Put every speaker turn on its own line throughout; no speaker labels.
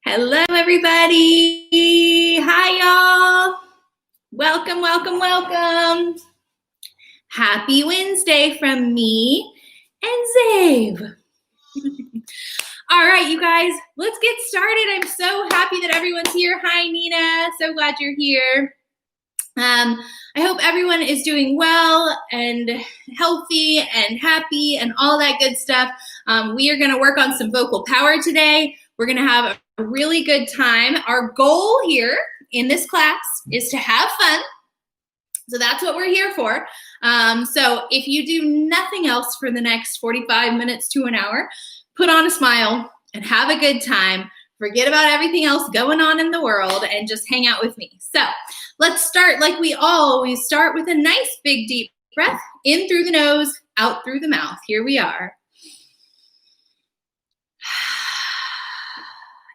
Hello, everybody. Hi, y'all. Welcome, welcome, welcome. Happy Wednesday from me and Zave. All right, you guys, let's get started. I'm so happy that everyone's here. Hi, Nina. So glad you're here. I hope everyone is doing well and healthy and happy and all that good stuff. We are going to work on some vocal power today. We're going to have a really good time. Our goal here in this class is to have fun. So that's what we're here for. So if you do nothing else for the next 45 minutes to an hour, put on a smile and have a good time. Forget about everything else going on in the world and just hang out with me. So let's start like we always start with a nice big deep breath in through the nose, out through the mouth. Here we are.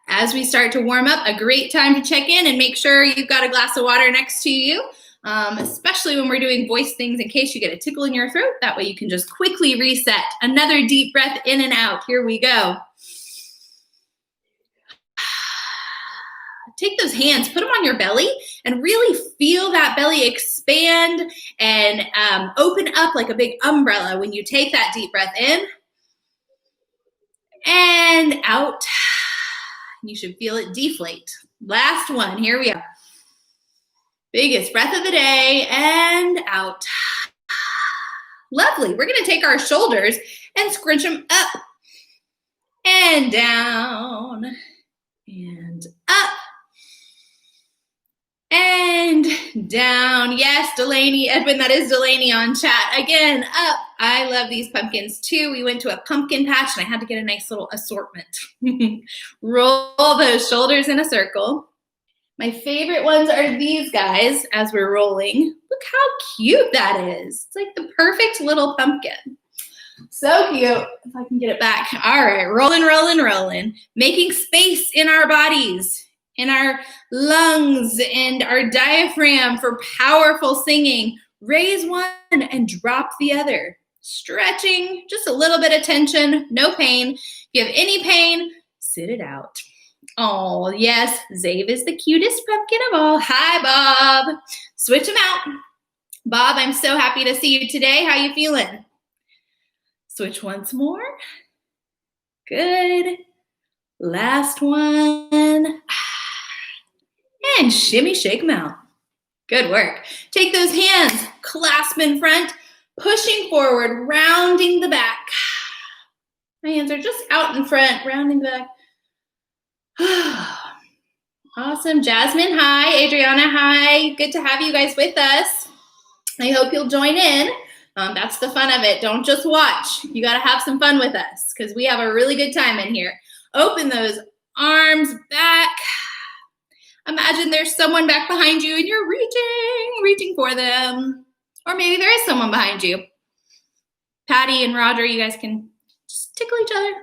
As we start to warm up, a great time to check in and make sure you've got a glass of water next to you, especially when we're doing voice things in case you get a tickle in your throat. That way you can just quickly reset. Another deep breath in and out. Here we go. Take those hands, put them on your belly, and really feel that belly expand and open up like a big umbrella when you take that deep breath in and out. You should feel it deflate. Last one, here we are. Biggest breath of the day and out. Lovely. We're going to take our shoulders and scrunch them up and down and up. And down. Yes, Delaney, Edwin, that is Delaney on chat. Again, up. I love these pumpkins too. We went to a pumpkin patch and I had to get a nice little assortment. Roll those shoulders in a circle. My favorite ones are these guys as we're rolling. Look how cute that is. It's like the perfect little pumpkin. So cute. If I can get it back. All right, rolling, rolling, rolling. Making space in our bodies, in our lungs and our diaphragm for powerful singing. Raise one and drop the other. Stretching, just a little bit of tension, no pain. If you have any pain, sit it out. Oh, yes, Zave is the cutest pumpkin of all. Hi, Bob. Switch them out. Bob, I'm so happy to see you today. How you feeling? Switch once more. Good. Last one. And shimmy, shake them out. Good work. Take those hands, clasp in front, pushing forward, rounding the back. My hands are just out in front, rounding the back. Awesome. Jasmine, hi. Adriana, hi. Good to have you guys with us. I hope you'll join in. That's the fun of it. Don't just watch. You got to have some fun with us because we have a really good time in here. Open those arms back. Imagine there's someone back behind you and you're reaching for them. Or maybe there is someone behind you. Patty and Roger, you guys can just tickle each other.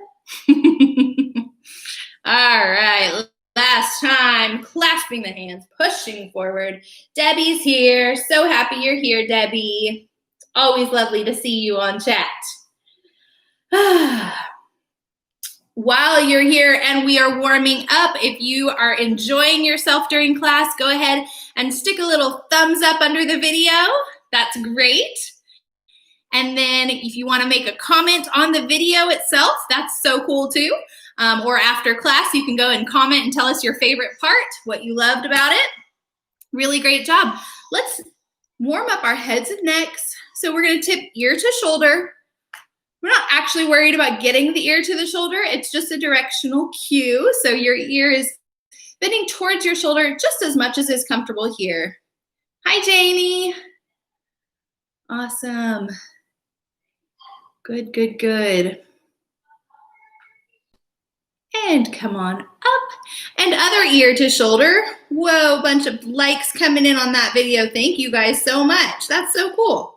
All right, last time, clasping the hands, pushing forward. Debbie's here. So happy you're here, Debbie. It's always lovely to see you on chat. While you're here and we are warming up, if you are enjoying yourself during class, go ahead and stick a little thumbs up under the video. That's great. And then if you want to make a comment on the video itself, that's so cool too. Or after class, you can go and comment and tell us your favorite part, what you loved about it. Really great job. Let's warm up our heads and necks. So we're going to tip ear to shoulder. We're not actually worried about getting the ear to the shoulder. It's just a directional cue. So your ear is bending towards your shoulder just as much as is comfortable here. Hi, Jamie. Awesome. Good, good, good. And come on up. And other ear to shoulder. Whoa, bunch of likes coming in on that video. Thank you guys so much. That's so cool.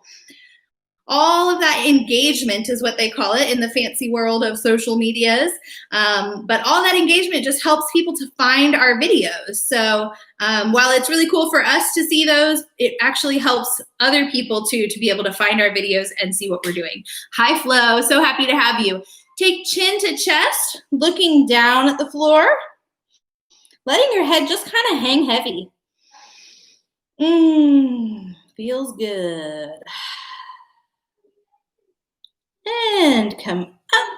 All of that engagement is what they call it in the fancy world of social medias. But all that engagement just helps people to find our videos. So while it's really cool for us to see those, it actually helps other people too to be able to find our videos and see what we're doing. Hi, Flo. So happy to have you. Take chin to chest, looking down at the floor, letting your head just kind of hang heavy. Feels good. And come up.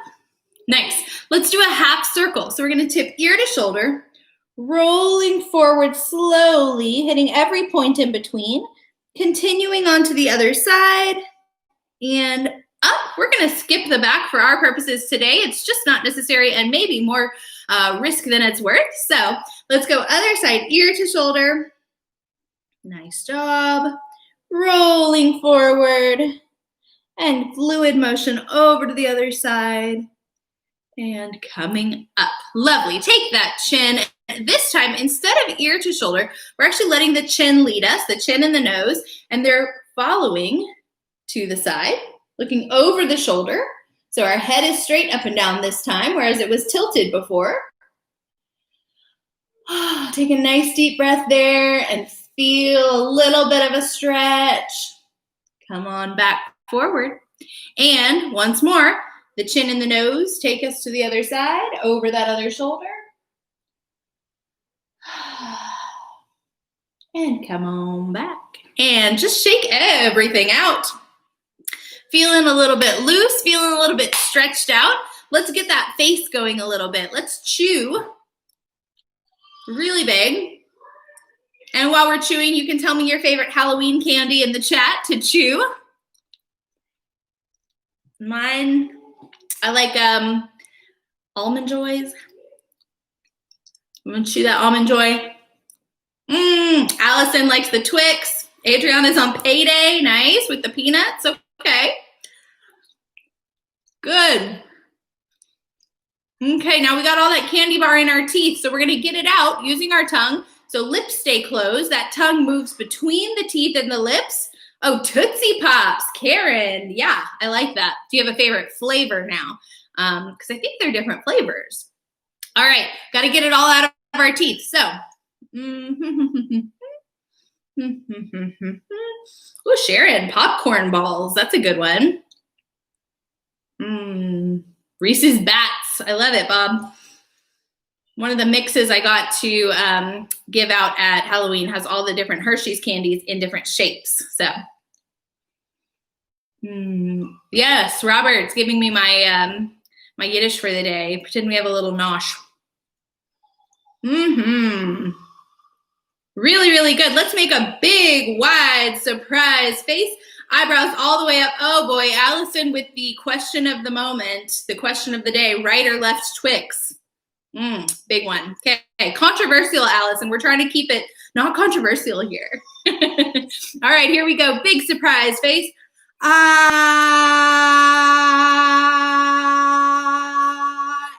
Nice. Let's do a half circle. So we're going to tip ear to shoulder, rolling forward slowly, hitting every point in between, continuing on to the other side, and up. We're going to skip the back for our purposes today. It's just not necessary and maybe more risk than it's worth. So let's go other side, ear to shoulder. Nice job. Rolling forward and fluid motion over to the other side and coming up. Lovely. Take that chin. This time, instead of ear to shoulder, we're actually letting the chin lead us, the chin and the nose, and they're following to the side, looking over the shoulder. So our head is straight up and down this time, whereas it was tilted before. Take a nice deep breath there and feel a little bit of a stretch. Come on back forward. And once more, the chin and the nose take us to the other side, over that other shoulder. And come on back. And just shake everything out. Feeling a little bit loose, feeling a little bit stretched out. Let's get that face going a little bit. Let's chew really big. And while we're chewing, you can tell me your favorite Halloween candy in the chat to chew. Mine, I like Almond Joys. I'm gonna chew that Almond Joy. Allison likes the Twix. Adriana's on payday. Nice, with the peanuts. Okay. Good. Okay, now we got all that candy bar in our teeth, so we're gonna get it out using our tongue. So lips stay closed. That tongue moves between the teeth and the lips. Oh, Tootsie Pops, Karen. Yeah, I like that. Do you have a favorite flavor now? Because I think they're different flavors. All right, got to get it all out of our teeth. So, oh, Sharon, popcorn balls. That's a good one. Reese's Bats. I love it, Bob. One of the mixes I got to give out at Halloween has all the different Hershey's candies in different shapes. So, yes, Robert's giving me my my Yiddish for the day. Pretend we have a little nosh. Really, really good. Let's make a big, wide surprise face. Eyebrows all the way up. Oh boy, Allison with the question of the moment, the question of the day, right or left Twix? Big one. Okay, controversial, Allison. We're trying to keep it not controversial here. All right, here we go. Big surprise face.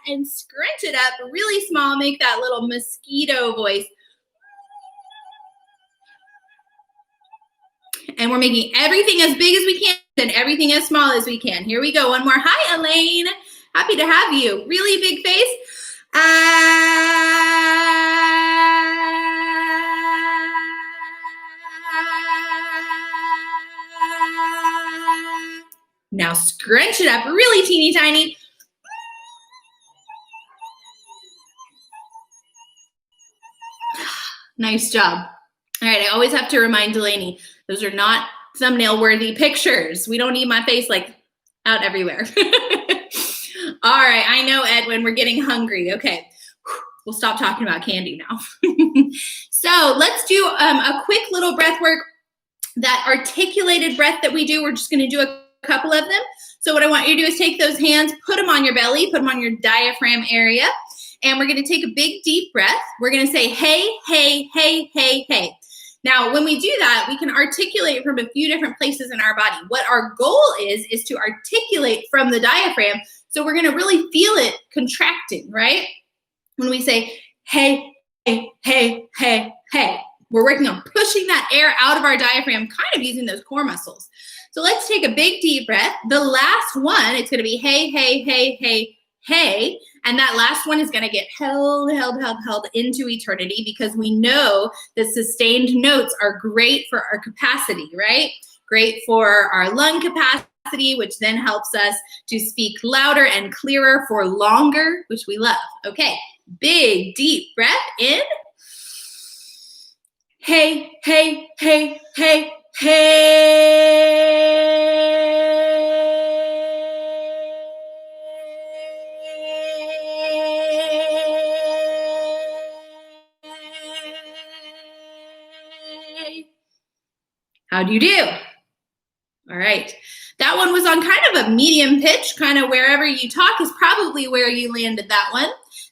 And scrunch it up really small. Make that little mosquito voice. And we're making everything as big as we can and everything as small as we can. Here we go. One more. Hi, Elaine. Happy to have you. Really big face. Now scrunch it up really teeny tiny. Nice job. All right, I always have to remind Delaney, those are not thumbnail-worthy pictures. We don't need my face like out everywhere. All right, I know, Edwin, we're getting hungry. Okay, we'll stop talking about candy now. So let's do a quick little breath work. That articulated breath that we do, we're just gonna do a couple of them. So what I want you to do is take those hands, put them on your belly, put them on your diaphragm area, and we're gonna take a big deep breath. We're gonna say, hey, hey, hey, hey, hey. Now, when we do that, we can articulate from a few different places in our body. What our goal is to articulate from the diaphragm. So we're gonna really feel it contracting, right? When we say, hey, hey, hey, hey, hey, we're working on pushing that air out of our diaphragm, kind of using those core muscles. So let's take a big deep breath. The last one, it's gonna be hey, hey, hey, hey, hey. And that last one is gonna get held into eternity because we know that sustained notes are great for our capacity, right? Great for our lung capacity, which then helps us to speak louder and clearer for longer, which we love. Okay, big, deep breath in. Hey, hey, hey, hey, hey. How do you do? All right. That one was on kind of a medium pitch, kind of wherever you talk is probably where you landed that one.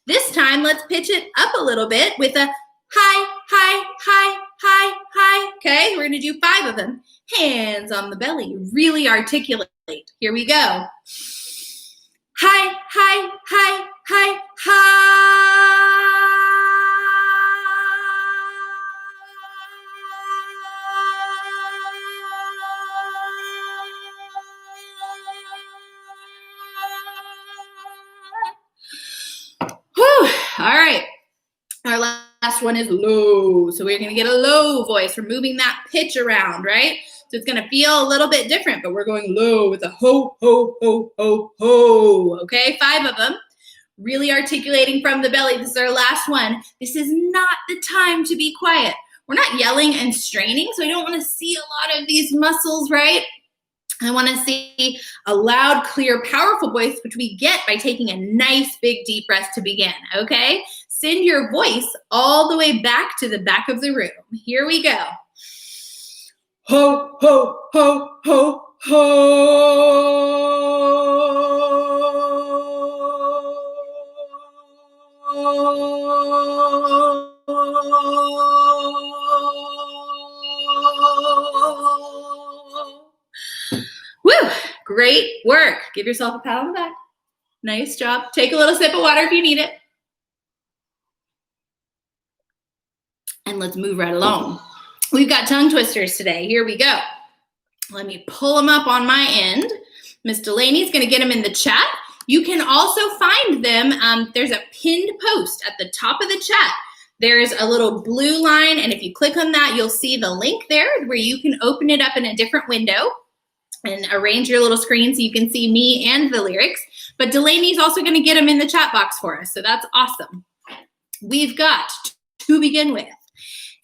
This time, let's pitch it up a little bit with a hi, hi, hi, hi, hi. Okay, we're going to do 5 of them. Hands on the belly. Really articulate. Here we go. Hi, hi, hi, hi, hi. Whew. All right. Our last one is low. So we're going to get a low voice. We're moving that pitch around, right? So it's going to feel a little bit different, but we're going low with a ho, ho, ho, ho, ho. Okay, 5 of them. Really articulating from the belly. This is our last one. This is not the time to be quiet. We're not yelling and straining, so I don't want to see a lot of these muscles, right? I want to see a loud, clear, powerful voice, which we get by taking a nice, big, deep breath to begin, okay? Send your voice all the way back to the back of the room. Here we go. Ho, ho, ho, ho, ho. Woo! Great work. Give yourself a pat on the back. Nice job. Take a little sip of water if you need it. And let's move right along. We've got tongue twisters today. Here we go. Let me pull them up on my end. Miss Delaney's going to get them in the chat. You can also find them. There's a pinned post at the top of the chat. There's a little blue line, and if you click on that, you'll see the link there where you can open it up in a different window and arrange your little screen so you can see me and the lyrics. But Delaney's also going to get them in the chat box for us, so that's awesome. We've got, to begin with,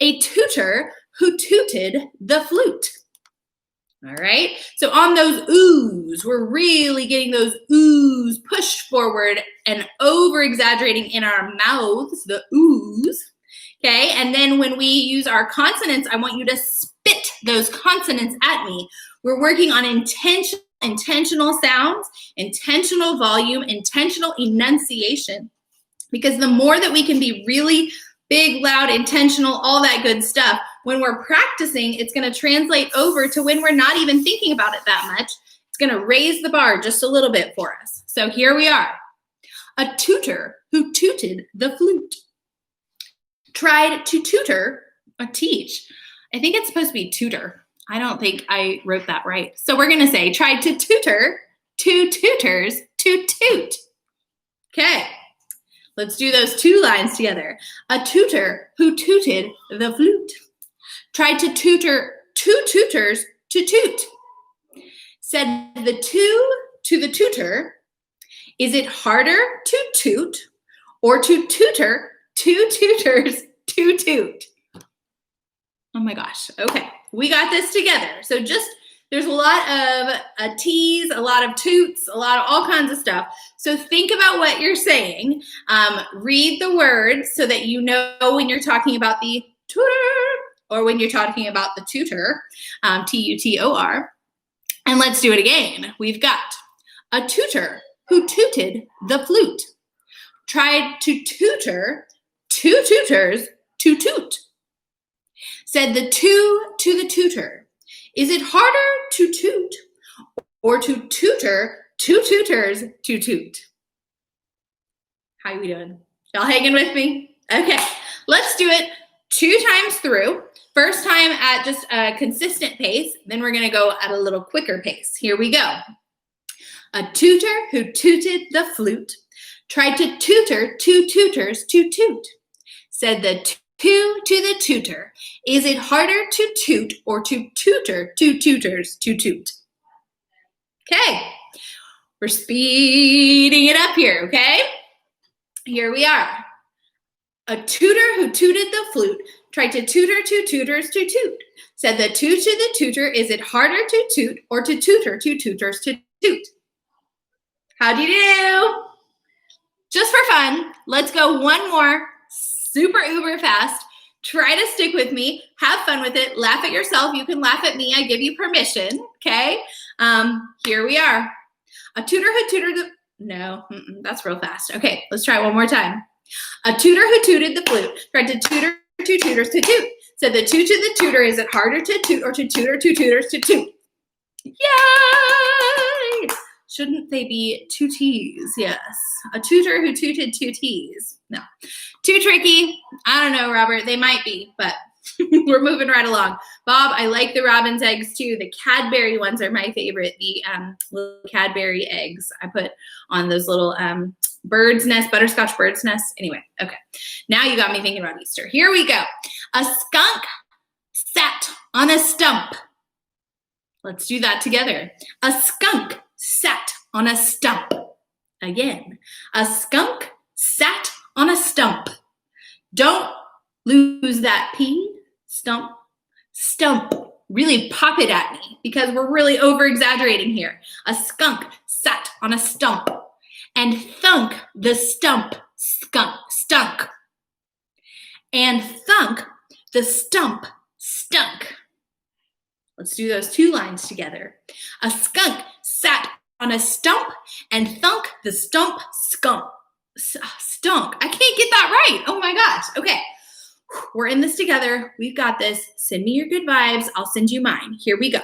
a tutor who tooted the flute. All right, so on those oohs, we're really getting those oohs pushed forward and over-exaggerating in our mouths, the oohs, okay? And then when we use our consonants, I want you to spit those consonants at me. We're working on intentional sounds, intentional volume, intentional enunciation, because the more that we can be really big, loud, intentional, all that good stuff, when we're practicing, it's going to translate over to when we're not even thinking about it that much. It's going to raise the bar just a little bit for us. So here we are. A tutor who tooted the flute. Tried to tutor or teach. I think it's supposed to be tutor. I don't think I wrote that right. So we're going to say tried to tutor 2 tutors to toot. Okay. Let's do those 2 lines together. A tutor who tooted the flute. Tried to tutor 2 tutors to toot. Said the 2 to the tutor, is it harder to toot or to tutor 2 tutors to toot? Oh my gosh. Okay. We got this together. So there's a lot of T's, a lot of toots, a lot of all kinds of stuff. So think about what you're saying. Read the words so that you know when you're talking about the tutor or when you're talking about the tutor, T-U-T-O-R. And let's do it again. We've got a tutor who tooted the flute. Tried to tutor 2 tutors to toot. Said the 2 to the tutor, is it harder to toot or to tutor 2 tutors to toot? How are we doing? Y'all hanging with me? Okay, let's do it 2 times through. First time at just a consistent pace, then we're gonna go at a little quicker pace. Here we go. A tutor who tooted the flute tried to tutor 2 tutors to toot. Said the 2 to the tutor, is it harder to toot or to tutor 2 tutors to toot? Okay, we're speeding it up here, okay? Here we are. A tutor who tooted the flute tried to tutor two tutors to toot. Said the toot to the tutor, is it harder to toot or to tutor two tutors to toot? How'd you do? Just for fun, let's go one more, super uber fast. Try to stick with me, have fun with it, laugh at yourself. You can laugh at me, I give you permission, okay? Here we are. A tutor who tutored the, no, that's real fast. Okay, let's try it one more time. A tutor who tooted the flute tried to tutor two tutors to toot. Said the toot to the tutor, is it harder to toot or to tutor two tutors to toot? Yay! Shouldn't they be two T's? Yes. A tutor who tooted two T's. No. Too tricky. I don't know, Robert. They might be, but we're moving right along. Bob, I like the robin's eggs too. The Cadbury ones are my favorite. The little Cadbury eggs I put on those little bird's nest, butterscotch bird's nest. Anyway, okay. Now you got me thinking about Easter. Here we go. A skunk sat on a stump. Let's do that together. A skunk sat on a stump. Again, a skunk sat on a stump. Don't lose that P. Stump. Stump. Really pop it at me because we're really over-exaggerating here. A skunk sat on a stump and thunk the stump stunk. And thunk the stump stunk. Let's do those two lines together. A skunk sat on a stump and thunk the stump stunk. I can't get that right. Oh my gosh. Okay. We're in this together. We've got this. Send me your good vibes. I'll send you mine. Here we go.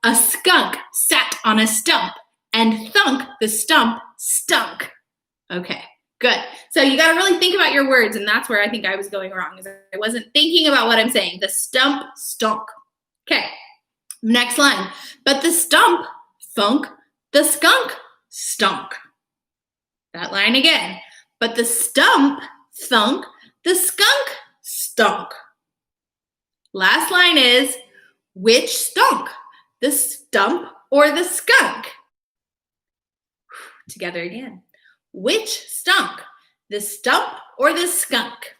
A skunk sat on a stump and thunk the stump stunk. Okay, good. So you got to really think about your words, and that's where I think I was going wrong. Is I wasn't thinking about what I'm saying. The stump stunk. Okay, next line. But the stump thunk the skunk stunk. That line again. But the stump thunk the skunk stunk. Last line is, which stunk? The stump or the skunk? Together again. Which stunk? The stump or the skunk?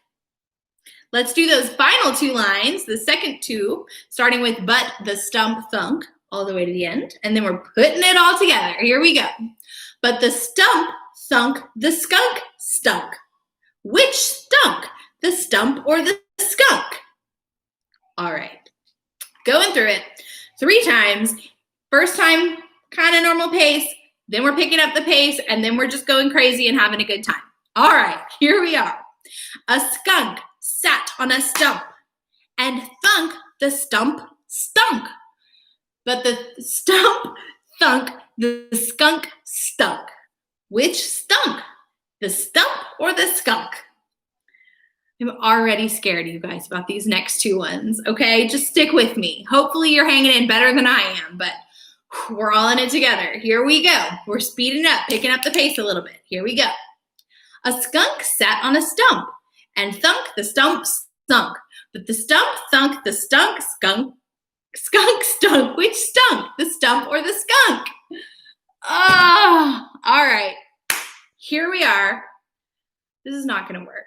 Let's do those final two lines, the second two, starting with but the stump thunk all the way to the end. And then we're putting it all together. Here we go. But the stump thunk, the skunk stunk. Which stunk? The stump or the skunk? All right. Going through it 3 times. First time, kind of normal pace. Then we're picking up the pace, and then we're just going crazy and having a good time. All right, here we are. A skunk sat on a stump, and thunk the stump stunk. But the stump thunk, the skunk stunk. Which stunk? The stump or the skunk? I'm already scared, you guys, about these next 2 ones, okay? Just stick with me. Hopefully you're hanging in better than I am, but we're all in it together. Here we go. We're speeding up, picking up the pace a little bit. Here we go. A skunk sat on a stump and thunk the stump stunk. But the stump thunk the skunk stunk. Which stunk? The stump or the skunk? Oh, all right. Here we are. This is not going to work.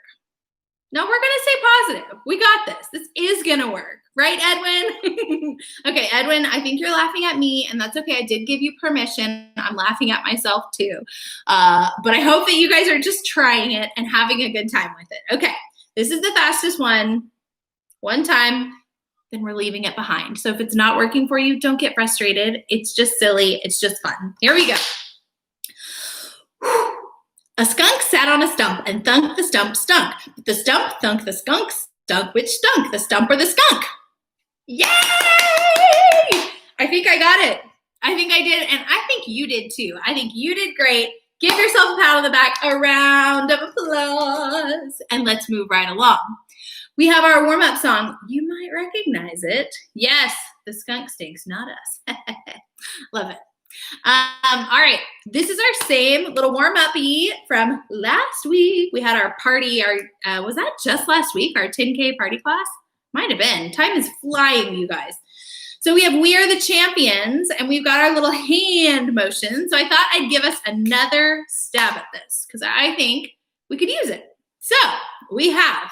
No, we're going to say positive. We got this. This is going to work. Right, Edwin? Okay, Edwin, I think you're laughing at me, and that's okay. I did give you permission. I'm laughing at myself too. But I hope that you guys are just trying it and having a good time with it. Okay, this is the fastest one. One time, then we're leaving it behind. So if it's not working for you, don't get frustrated. It's just silly. It's just fun. Here we go. A skunk sat on a stump and thunk the stump stunk. But the stump thunk the skunk stunk. Which stunk? The stump or the skunk? Yay! I think I got it. I think I did, and I think you did too. I think you did great. Give yourself a pat on the back, a round of applause, and let's move right along. We have our warm-up song. You might recognize it. Yes, the skunk stinks, not us. Love it. All right, this is our same little warm-up-y from last week. We had our party, was that just last week, our 10K party class? Might have been. Time is flying, you guys. So we are the champions, and we've got our little hand motion. So I thought I'd give us another stab at this because I think we could use it. So we have,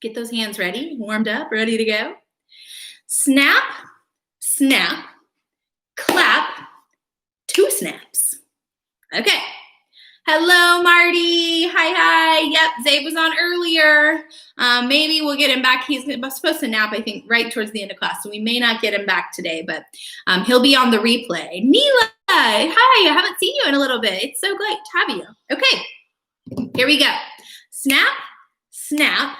get those hands ready, warmed up, ready to go. Snap, snap, clap, 2 snaps. Okay. Hello, Marty. Hi. Yep, Zabe was on earlier. Maybe we'll get him back. He's supposed to nap, I think, right towards the end of class, so we may not get him back today, but he'll be on the replay. Neela, hi. I haven't seen you in a little bit. It's so great to have you. Okay, here we go. Snap, snap,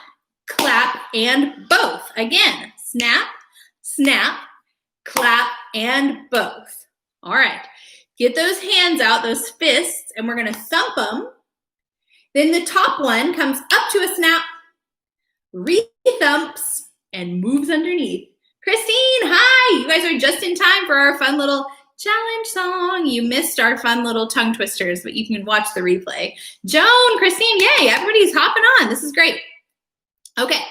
clap, and both. Again, snap, snap, clap, and both. All right. Get those hands out, those fists, and we're going to thump them. Then the top one comes up to a snap, re-thumps, and moves underneath. Christine, hi! You guys are just in time for our fun little challenge song. You missed our fun little tongue twisters, but you can watch the replay. Joan, Christine, yay! Everybody's hopping on. This is great. Okay,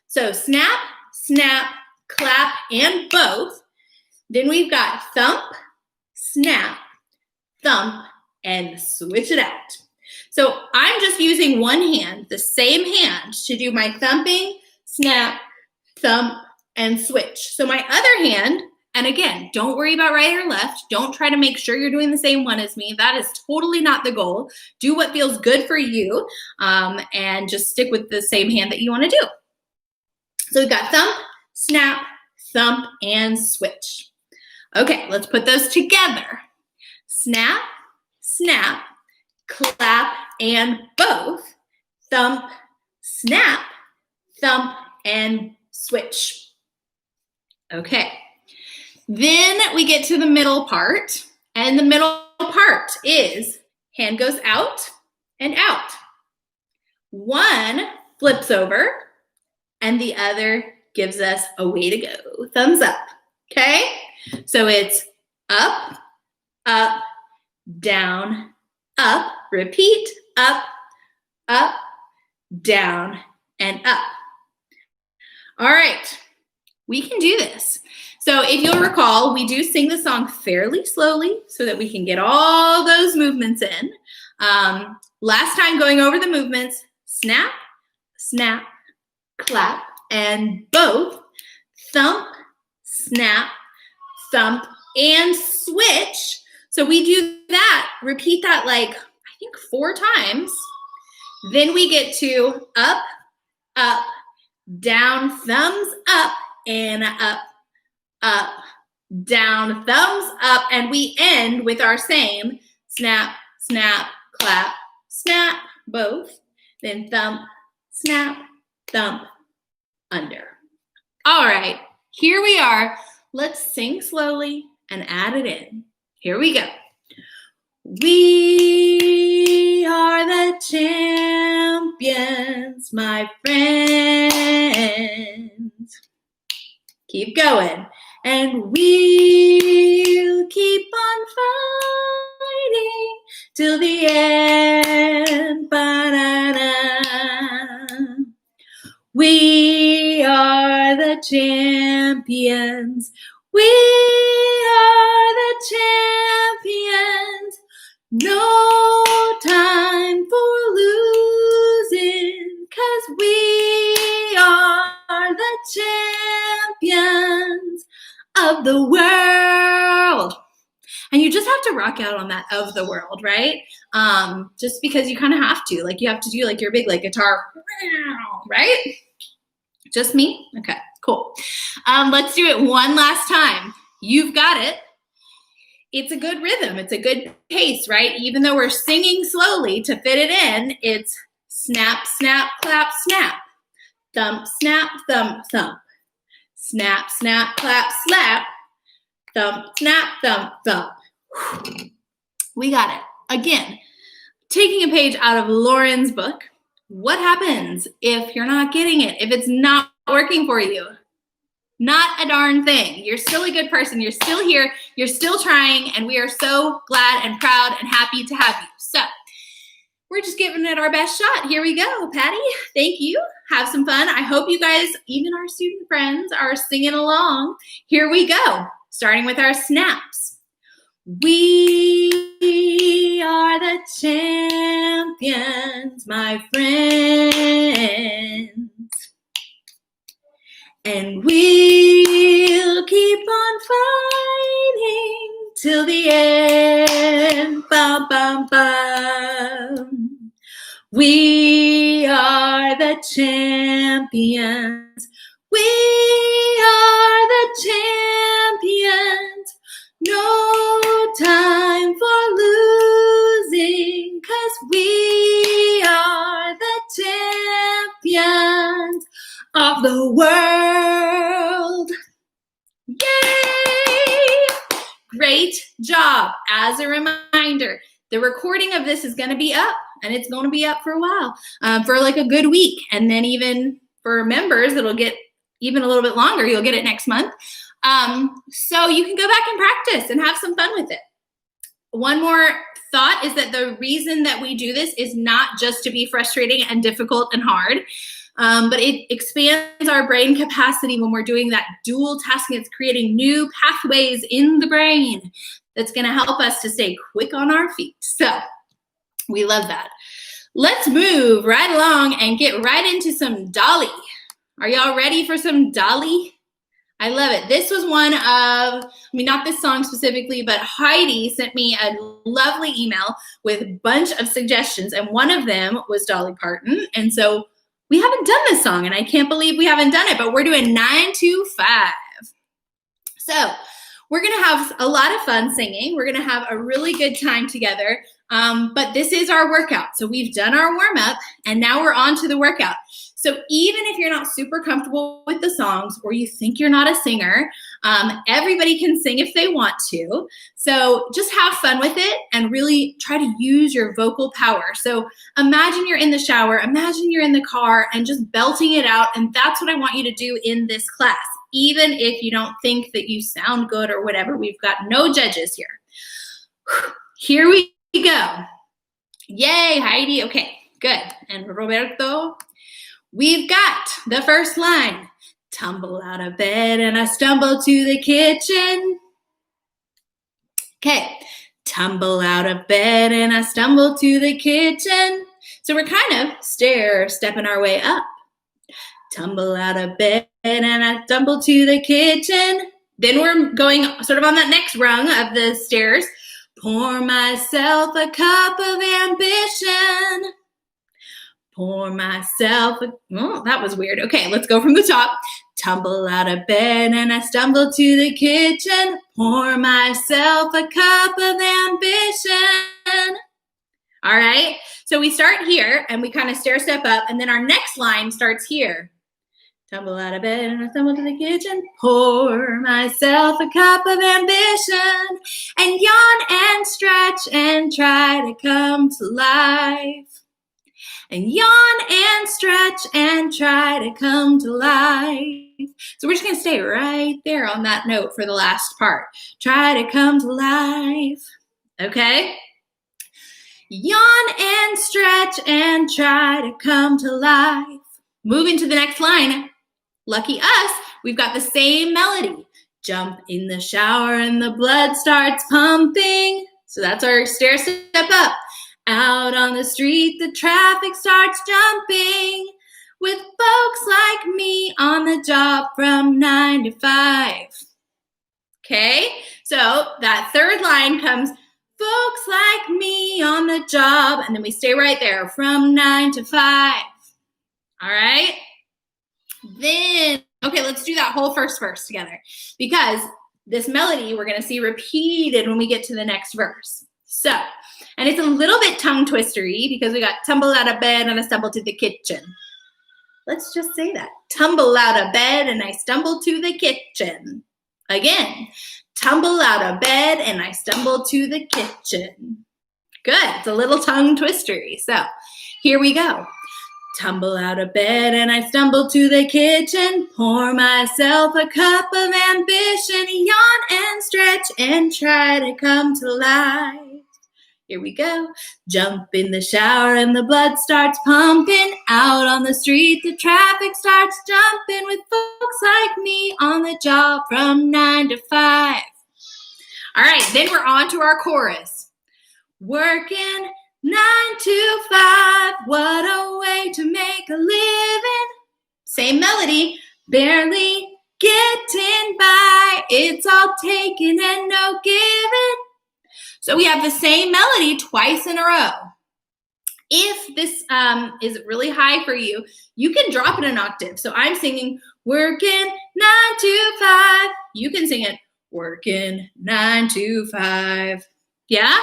so snap, snap, clap, and both. Then we've got thump, snap, thump, and switch it out. So I'm just using one hand, the same hand, to do my thumping, snap, thump, and switch. So my other hand, and again, don't worry about right or left. Don't try to make sure you're doing the same one as me. That is totally not the goal. Do what feels good for you, and just stick with the same hand that you want to do. So we've got thump, snap, thump, and switch. Okay, let's put those together. Snap, snap, clap, and both. Thump, snap, thump, and switch. Okay. Then we get to the middle part, and the middle part is hand goes out and out. One flips over, and the other gives us a way to go. Thumbs up. Okay? So it's up, up, down, up, repeat, up, up, down, and up. All right, we can do this. So if you'll recall, we do sing the song fairly slowly so that we can get all those movements in. Last time going over the movements, snap, snap, clap, and both, thump, snap, thump, and switch. So we do that, repeat that like, I think 4 times. Then we get to up, up, down, thumbs up, and up, up, down, thumbs up, and we end with our same snap, snap, clap, snap, both, then thump, snap, thump, under. All right, here we are. Let's sing slowly and add it in. Here we go. We are the champions, my friends. Keep going. And we'll keep on fighting till the end. Ba-da-da. We are the champions. We are the champions. No time for losing, 'cause we are the champions of the world. And you just have to rock out on that of the world, right? Just because you kind of have to. Like you have to do like your big like guitar, right? Just me? Okay, cool. Let's do it one last time. You've got it. It's a good rhythm. It's a good pace, right? Even though we're singing slowly to fit it in, it's snap, snap, clap, snap. Thump, snap, thump, thump. Snap, snap, clap, slap. Thump, snap, thump, thump. We got it. Again, taking a page out of Lauren's book. What happens if you're not getting it? If it's not working for you? Not a darn thing. You're still a good person. You're still here. You're still trying. And we are so glad and proud and happy to have you. So we're just giving it our best shot. Here we go, Patty. Thank you. Have some fun. I hope you guys, even our student friends, are singing along. Here we go, starting with our snaps. We are the champions, my friends. And we'll keep on fighting till the end. Bum, bum, bum. We are the champions. We are the champions. No time for losing, 'cause we are the champions of the world. Yay! Great job. As a reminder, the recording of this is going to be up, and it's going to be up for a while, for like a good week. And then even for members, it'll get even a little bit longer. You'll get it next month. So you can go back and practice and have some fun with it. One more thought is that the reason that we do this is not just to be frustrating and difficult and hard, but it expands our brain capacity when we're doing that dual tasking. It's creating new pathways in the brain that's going to help us to stay quick on our feet. So we love that. Let's move right along and get right into some Dolly. Are y'all ready for some Dolly? I love it. This was one of, not this song specifically, but Heidi sent me a lovely email with a bunch of suggestions, and one of them was Dolly Parton. And so we haven't done this song, and I can't believe we haven't done it, but we're doing 925. So we're going to have a lot of fun singing. We're going to have a really good time together, but this is our workout. So we've done our warm-up, and now we're on to the workout. So even if you're not super comfortable with the songs, or you think you're not a singer, everybody can sing if they want to. So just have fun with it and really try to use your vocal power. So imagine you're in the shower, imagine you're in the car, and just belting it out. And that's what I want you to do in this class. Even if you don't think that you sound good or whatever, we've got no judges here. Here we go. Yay, Heidi. Okay, good. And Roberto? We've got the first line. Tumble out of bed and I stumble to the kitchen. Okay. Tumble out of bed and I stumble to the kitchen. So we're kind of stepping our way up. Tumble out of bed and I stumble to the kitchen. Then we're going sort of on that next rung of the stairs. Pour myself a cup of ambition. Pour myself oh, that was weird. Okay, let's go from the top. Tumble out of bed and I stumble to the kitchen. Pour myself a cup of ambition. All right, so we start here and we kind of stair step up, and then our next line starts here. Tumble out of bed and I stumble to the kitchen. Pour myself a cup of ambition. And yawn and stretch and try to come to life. And yawn and stretch and try to come to life. So we're just going to stay right there on that note for the last part. Try to come to life. Okay? Yawn and stretch and try to come to life. Moving to the next line. Lucky us, we've got the same melody. Jump in the shower and the blood starts pumping. So that's our stair step up. Out on the street, the traffic starts jumping with folks like me on the job from 9 to 5. Okay, so that third line comes, folks like me on the job, and then we stay right there from 9 to 5. All right, then, okay, let's do that whole first verse together, because this melody we're going to see repeated when we get to the next verse. So, and it's a little bit tongue twistery because we got tumble out of bed and I stumble to the kitchen. Let's just say that. Tumble out of bed and I stumble to the kitchen. Again, tumble out of bed and I stumble to the kitchen. Good, it's a little tongue twistery. So here we go. Tumble out of bed and I stumble to the kitchen. Pour myself a cup of ambition. Yawn and stretch and try to come to life. Here we go. Jump in the shower and the blood starts pumping. Out on the street, the traffic starts jumping with folks like me on the job from 9 to 5. All right, then we're on to our chorus. Working 9 to 5, what a way to make a living. Same melody, barely getting by. It's all taken and no giving. So we have the same melody twice in a row. If this is really high for you, you can drop it an octave. So I'm singing working 9 to 5. You can sing it working 9 to 5. Yeah?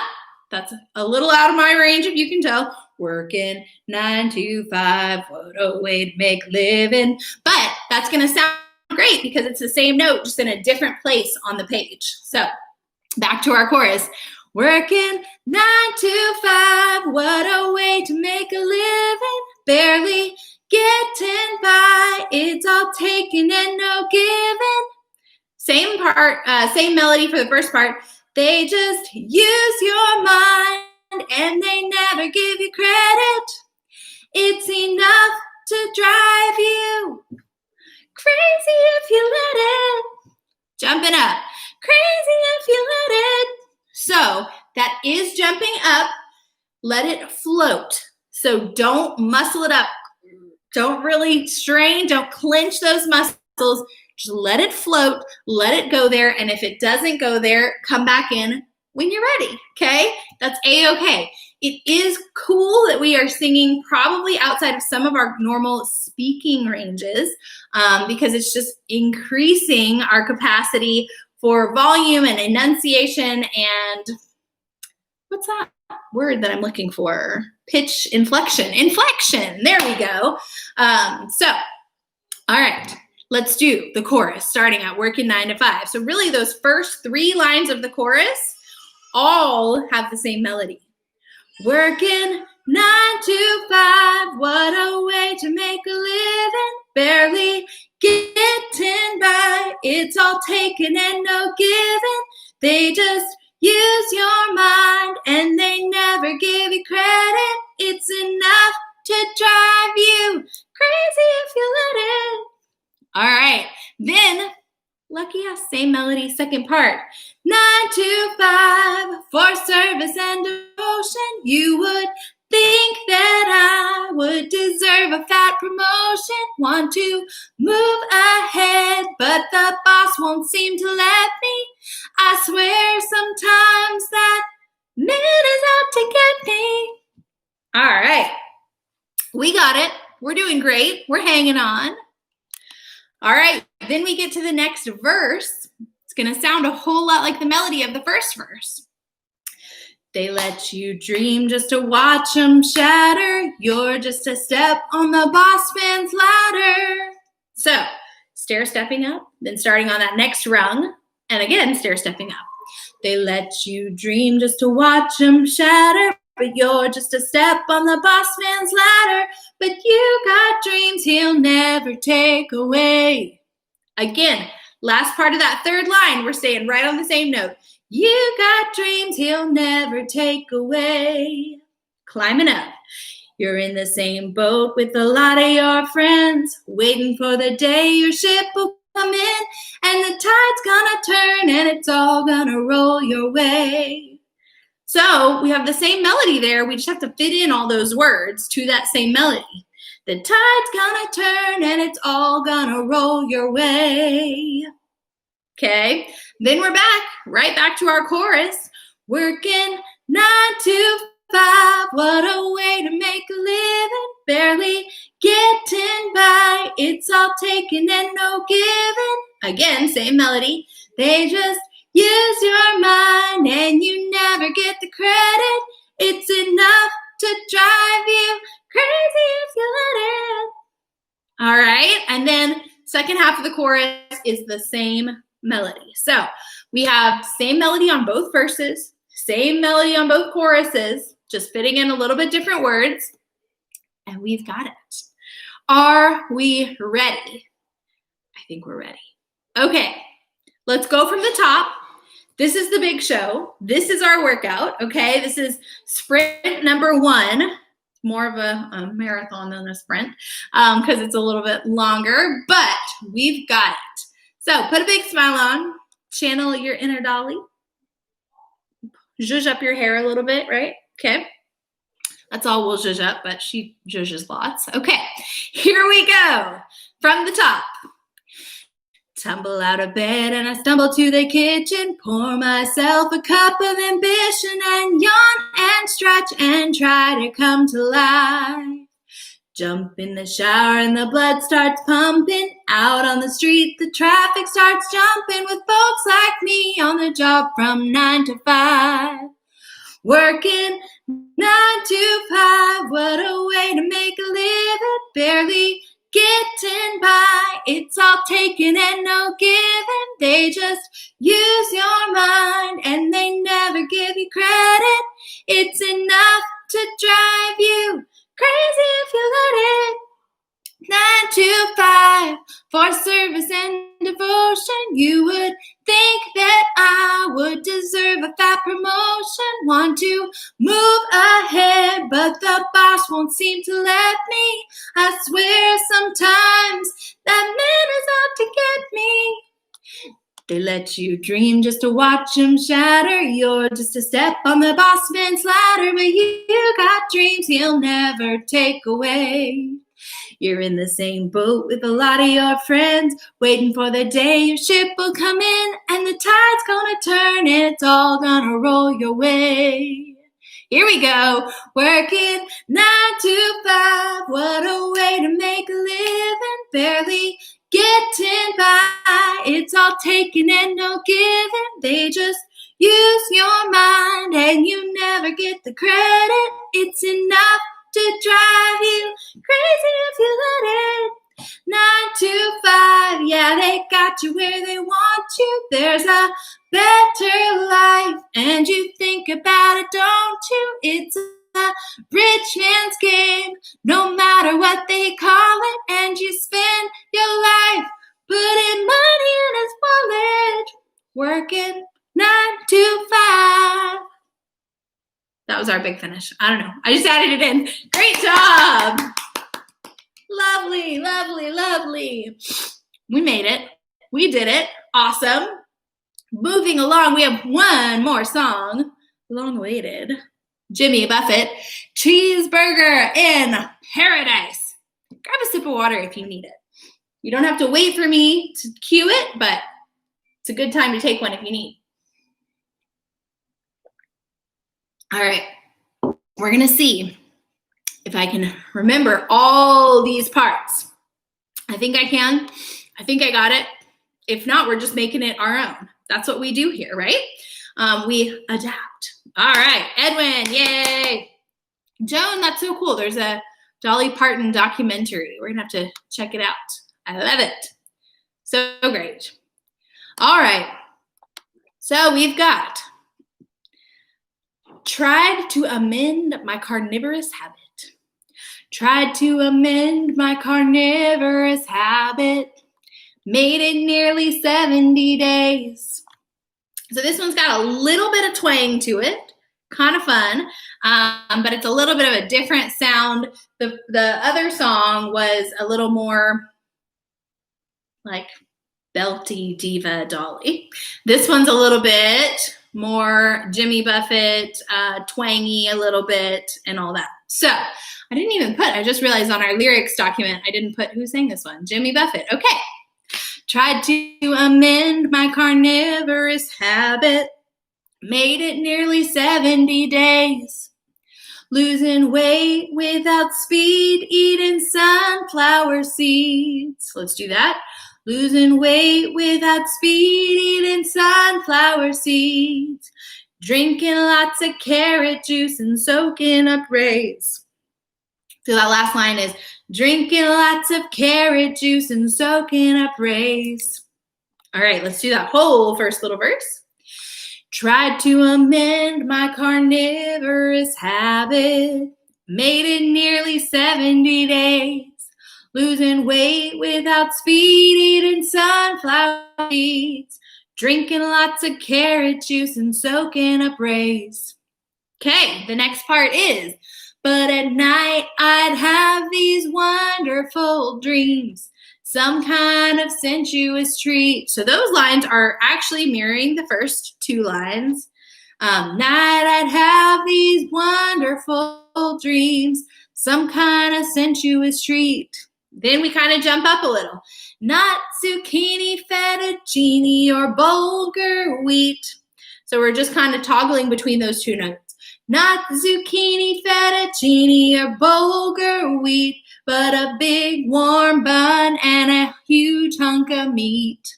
That's a little out of my range if you can tell. Working 9 to 5, what a way to make a living. But that's going to sound great because it's the same note, just in a different place on the page. So back to our chorus. Working 9 to 5, what a way to make a living. Barely getting by, it's all taken and no giving. Same part, same melody for the first part. They just use your mind and they never give you credit. It's enough to drive you crazy if you let it. Jumping up. Crazy if you let it. So that is jumping up. Let it float. So don't muscle it up. Don't really strain. Don't clench those muscles. Just let it float. Let it go there. And if it doesn't go there, come back in when you're ready. Okay? That's A-okay. It is cool that we are singing probably outside of some of our normal speaking ranges because it's just increasing our capacity for volume and enunciation and what's that word that I'm looking for? Pitch inflection. Inflection. There we go. All right. Let's do the chorus starting at working 9 to 5. So really those first 3 lines of the chorus all have the same melody. Working 9 to 5, what a way to make a living. Barely getting by, it's all taken and no giving. They just use your mind and they never give you credit. It's enough to drive you crazy if you let it. All right, then, lucky us, same melody, second part. 9 to 5, for service and devotion. You would think that I would deserve a fat promotion. Want to move ahead, but the boss won't seem to let me. I swear sometimes that man is out to get me. All right, we got it. We're doing great. We're hanging on. All right, then we get to the next verse. It's going to sound a whole lot like the melody of the first verse. They let you dream just to watch them shatter. You're just a step on the boss man's ladder. So, stair-stepping up, then starting on that next rung, and again, stair-stepping up. They let you dream just to watch them shatter. But you're just a step on the boss man's ladder. But you got dreams he'll never take away. Again, last part of that third line, we're staying right on the same note. You got dreams he'll never take away. Climbing up. You're in the same boat with a lot of your friends, waiting for the day your ship will come in, and the tide's gonna turn and it's all gonna roll your way. So we have the same melody there. We just have to fit in all those words to that same melody. The tide's gonna turn and it's all gonna roll your way. Okay, then we're back, right back to our chorus. Working 9 to 5, what a way to make a living. Barely getting by, it's all taken and no giving. Again, same melody. They just use your mind and you never get the credit. It's enough to drive you crazy if you let it. All right, and then second half of the chorus is the same melody. So we have same melody on both verses, same melody on both choruses, just fitting in a little bit different words, and we've got it. Are we ready? I think we're ready. Okay, let's go from the top. this is the big show. This is our workout, okay? This is sprint number 1. More of a marathon than a sprint because it's a little bit longer, but we've got it. So put a big smile on, channel your inner Dolly, zhuzh up your hair a little bit, right? Okay. That's all we'll zhuzh up, but she zhuzhes lots. Okay, here we go. From the top. Tumble out of bed and I stumble to the kitchen, pour myself a cup of ambition and yawn and stretch and try to come to life. Jump in the shower and the blood starts pumping. Out on the street, the traffic starts jumping with folks like me on the job from 9 to 5. Working 9 to 5, what a way to make a living, barely getting by. It's all taken and no giving. They just use your mind and they never give you credit. It's enough to drive you crazy if you let it. 9 to 5 for service and devotion. You would think that I would deserve a fat promotion. Want to move ahead, but the boss won't seem to let me. I swear sometimes that man is out to get me. They let you dream just to watch them shatter. You're just a step on the boss man's ladder, but you got dreams he'll never take away. You're in the same boat with a lot of your friends, waiting for the day your ship will come in and the tide's gonna turn and it's all gonna roll your way. Here we go, working 9 to 5, what a way to make a living, barely getting by. It's all taken and no giving. They just use your mind and you never get the credit. It's enough to drive you crazy if you let it. 9 to 5, yeah, they got you where they want you. There's a better life and you think about it, don't you? It's a rich man's game, no matter what they call it. And you spend your life putting money in his wallet, working 9 to 5. That was our big finish. I don't know. I just added it in. Great job. Lovely, lovely, lovely. We made it. We did it. Awesome. Moving along, we have one more song. Long-awaited. Jimmy Buffett. Cheeseburger in Paradise. Grab a sip of water if you need it. You don't have to wait for me to cue it, but it's a good time to take one if you need. All right, we're gonna see if I can remember all these parts. I think I can. I think I got it. If not, we're just making it our own. That's what we do here, right? We adapt. All right, Edwin, yay. Joan, that's so cool. There's a Dolly Parton documentary. We're gonna have to check it out. I love it. So great. All right, so we've got tried to amend my carnivorous habit. Tried to amend my carnivorous habit. Made it nearly 70 days. So this one's got a little bit of twang to it. Kind of fun, but it's a little bit of a different sound. The other song was a little more like belty diva Dolly. This one's a little bit more Jimmy Buffett, twangy a little bit and all that. So I didn't even put, I just realized on our lyrics document, I didn't put who sang this one. Jimmy Buffett. Okay. Tried to amend my carnivorous habit. Made it nearly 70 days. Losing weight without speed. Eating sunflower seeds. Let's do that. Losing weight without speed, eating sunflower seeds, drinking lots of carrot juice and soaking up rays. So that last line is drinking lots of carrot juice and soaking up rays. All right, let's do that whole first little verse. Tried to amend my carnivorous habit, made it nearly 70 days. Losing weight without speed, eating sunflower seeds, drinking lots of carrot juice and soaking up rays. Okay, the next part is, but at night I'd have these wonderful dreams, some kind of sensuous treat. So those lines are actually mirroring the first two lines. Night I'd have these wonderful dreams, some kind of sensuous treat. Then we kind of jump up a little. Not zucchini, fettuccine, or bulgur wheat. So we're just kind of toggling between those two notes. Not zucchini, fettuccine, or bulgur wheat, but a big warm bun and a huge hunk of meat.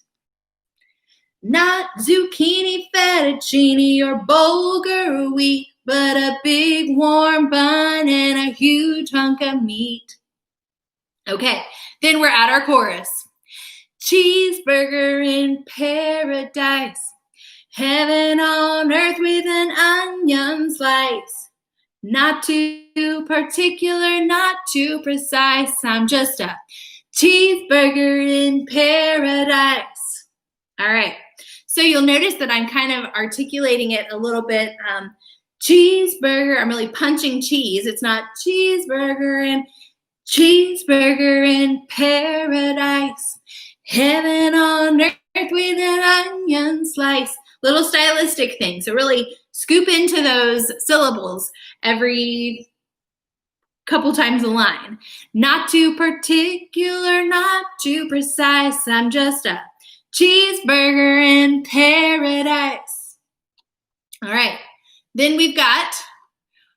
Not zucchini, fettuccine, or bulgur wheat, but a big warm bun and a huge hunk of meat. Okay, then we're at our chorus. Cheeseburger in paradise, heaven on earth with an onion slice. Not too particular, not too precise, I'm just a cheeseburger in paradise. All right, so you'll notice that I'm kind of articulating it a little bit. Cheeseburger, I'm really punching cheese. It's not cheeseburger in paradise, heaven on earth with an onion slice. Little stylistic thing. So really scoop into those syllables every couple times a line. Not too particular, not too precise, I'm just a cheeseburger in paradise. All right, then we've got,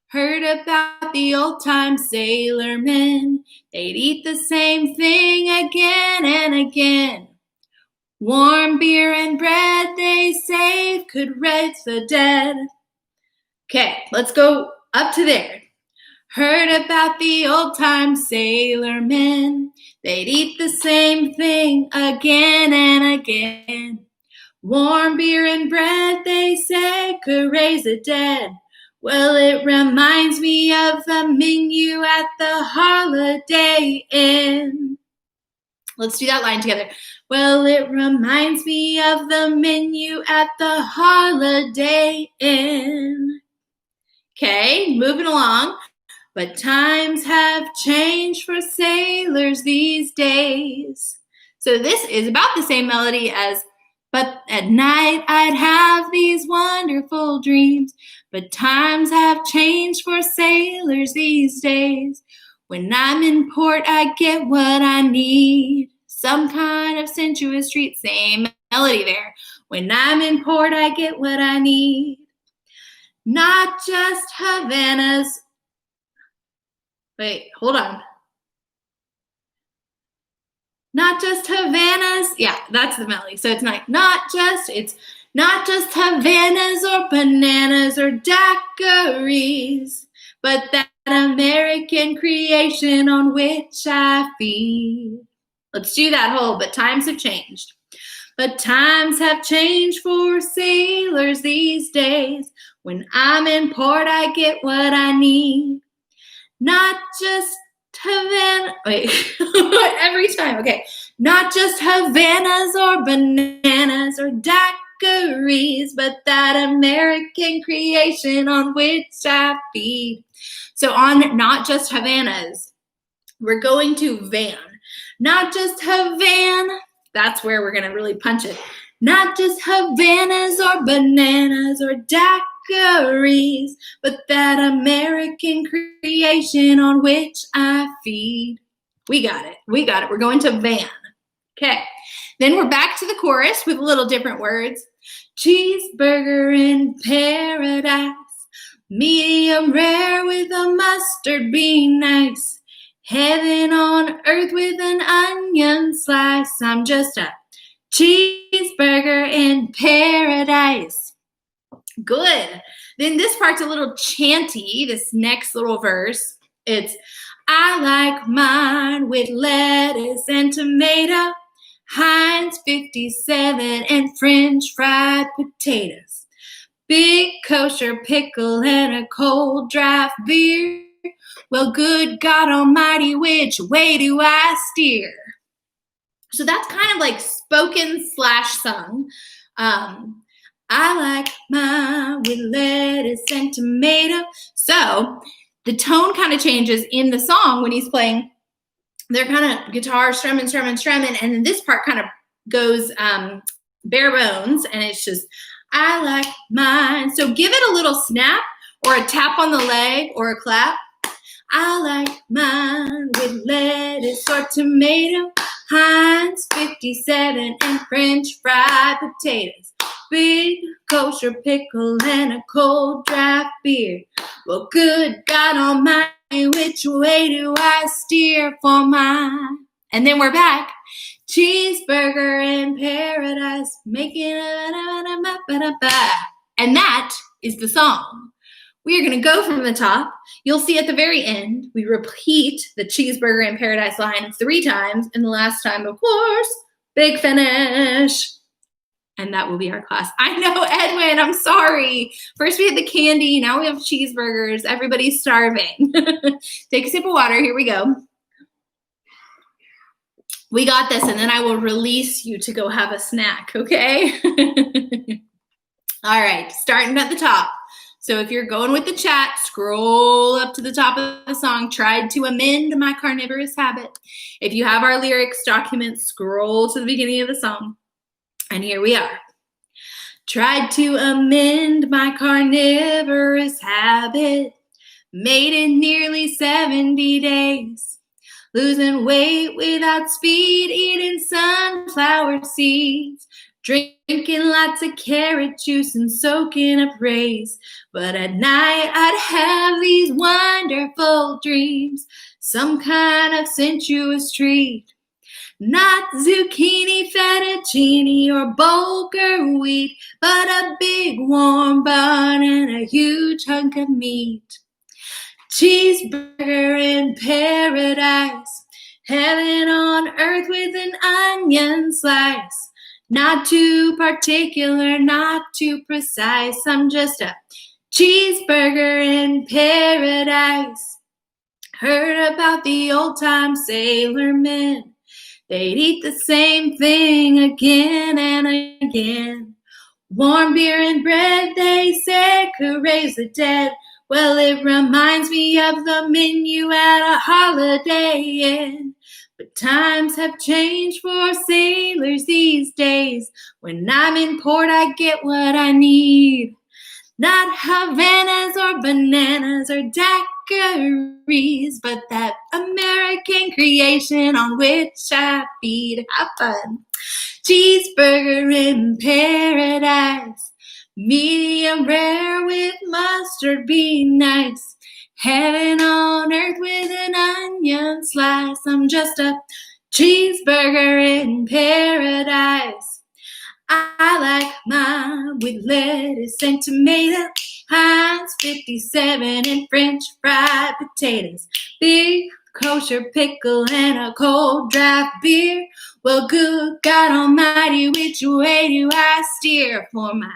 heard about the old-time sailormen. They'd eat the same thing again and again. Warm beer and bread, they say, could raise the dead. Okay, let's go up to there. Heard about the old-time sailormen. They'd eat the same thing again and again. Warm beer and bread, they say, could raise the dead. Well, it reminds me of the menu at the Holiday Inn. Let's do that line together. Well, it reminds me of the menu at the Holiday Inn. Okay, moving along. But times have changed for sailors these days. So this is about the same melody as, but at night I'd have these wonderful dreams. But times have changed for sailors these days. When I'm in port, I get what I need. Some kind of sensuous treat, same melody there. When I'm in port, I get what I need. Not just Havanas. Wait, hold on. Not just Havanas. Yeah, that's the melody. So it's not just Havanas or bananas or daiquiris, but that American creation on which I feed. Let's do that whole, but times have changed. But times have changed for sailors these days. When I'm in port, I get what I need. Not just Havana, wait, every time, okay. Not just Havanas or bananas or daiquiris, but that American creation on which I feed. So on not just Havanas, we're going to van. Not just Havana, that's where we're going to really punch it. Not just Havanas or bananas or daiquiris, but that American creation on which I feed. We got it. We're going to van. Okay. Then we're back to the chorus with a little different words. Cheeseburger in paradise, medium rare with a mustard bean nice. Heaven on earth with an onion slice. I'm just a cheeseburger in paradise. Good. Then this part's a little chanty, this next little verse. It's, I like mine with lettuce and tomato, Heinz 57 and French fried potatoes, big kosher pickle and a cold draft beer. Well, good God Almighty, which way do I steer? So that's kind of like spoken / sung. I like mine with lettuce and tomato. So the tone kind of changes in the song when he's playing. They're kind of guitar strumming, and then this part kind of goes bare bones, and it's just, I like mine. So give it a little snap or a tap on the leg or a clap. I like mine with lettuce or tomato, Heinz 57 and French fried potatoes, big kosher pickle and a cold draft beer. Well, good God Almighty, which way do I steer for mine? And then we're back. Cheeseburger in paradise, making and that is the song. We are going to go from the top. You'll see at the very end, we repeat the cheeseburger in paradise line 3 times. And the last time, of course, big finish. And that will be our class. I know, Edwin, I'm sorry. First we had the candy. Now we have cheeseburgers. Everybody's starving. Take a sip of water. Here we go. We got this, and then I will release you to go have a snack, okay? All right, starting at the top. So if you're going with the chat, scroll up to the top of the song, tried to amend my carnivorous habit. If you have our lyrics document, scroll to the beginning of the song. And here we are. Tried to amend my carnivorous habit, made it nearly 70 days. Losing weight without speed, eating sunflower seeds, drinking lots of carrot juice and soaking up rays. But at night I'd have these wonderful dreams, some kind of sensuous treat. Not zucchini, fettuccine, or bulgur wheat, but a big warm bun and a huge hunk of meat. Cheeseburger in paradise, heaven on earth with an onion slice. Not too particular, not too precise, I'm just a cheeseburger in paradise. Heard about the old-time sailormen, they'd eat the same thing again and again. Warm beer and bread, they said, could raise the dead. Well, it reminds me of the menu at a Holiday Inn. But times have changed for sailors these days. When I'm in port, I get what I need. Not Havanas or bananas or daiquiris, but that American creation on which I feed. Have fun. Cheeseburger in paradise, medium rare with mustard, be nice. Heaven on earth with an onion slice. I'm just a cheeseburger in paradise. I like mine with lettuce and tomato, Heinz 57 and French fried potatoes, big kosher pickle and a cold draft beer. Well, good God Almighty, which way do I steer for my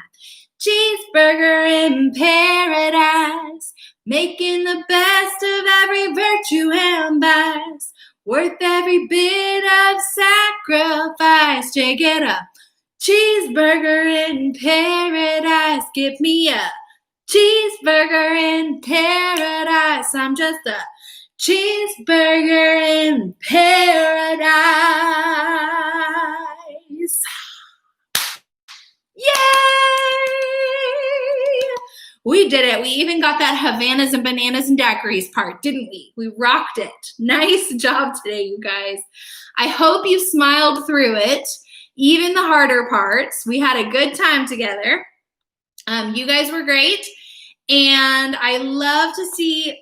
cheeseburger in paradise? Making the best of every virtue and vice, worth every bit of sacrifice. Check it up. Cheeseburger in paradise, give me a cheeseburger in paradise. I'm just a cheeseburger in paradise. Yay! We did it. We even got that Havanas and bananas and daiquiris part, didn't we? We rocked it. Nice job today, you guys. I hope you smiled through it. Even the harder parts. We had a good time together. You guys were great. And I love to see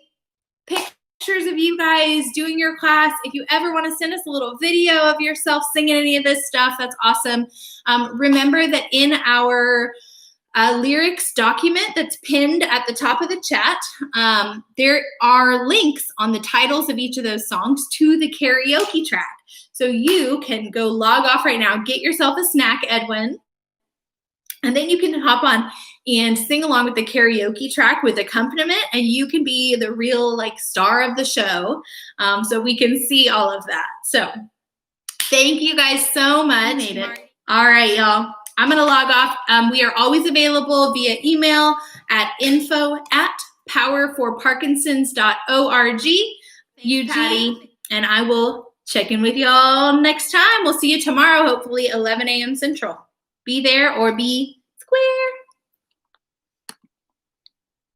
pictures of you guys doing your class. If you ever want to send us a little video of yourself singing any of this stuff, that's awesome. Remember that in our lyrics document that's pinned at the top of the chat, there are links on the titles of each of those songs to the karaoke track. So you can go log off right now, get yourself a snack, Edwin, and then you can hop on and sing along with the karaoke track with accompaniment, and you can be the real star of the show, so we can see all of that. So thank you guys so much. All right, y'all. I'm going to log off. We are always available via email at info@powerforparkinsons.org. You, Patty, and I will check in with y'all next time. We'll see you tomorrow, hopefully 11 a.m. Central. Be there or be square.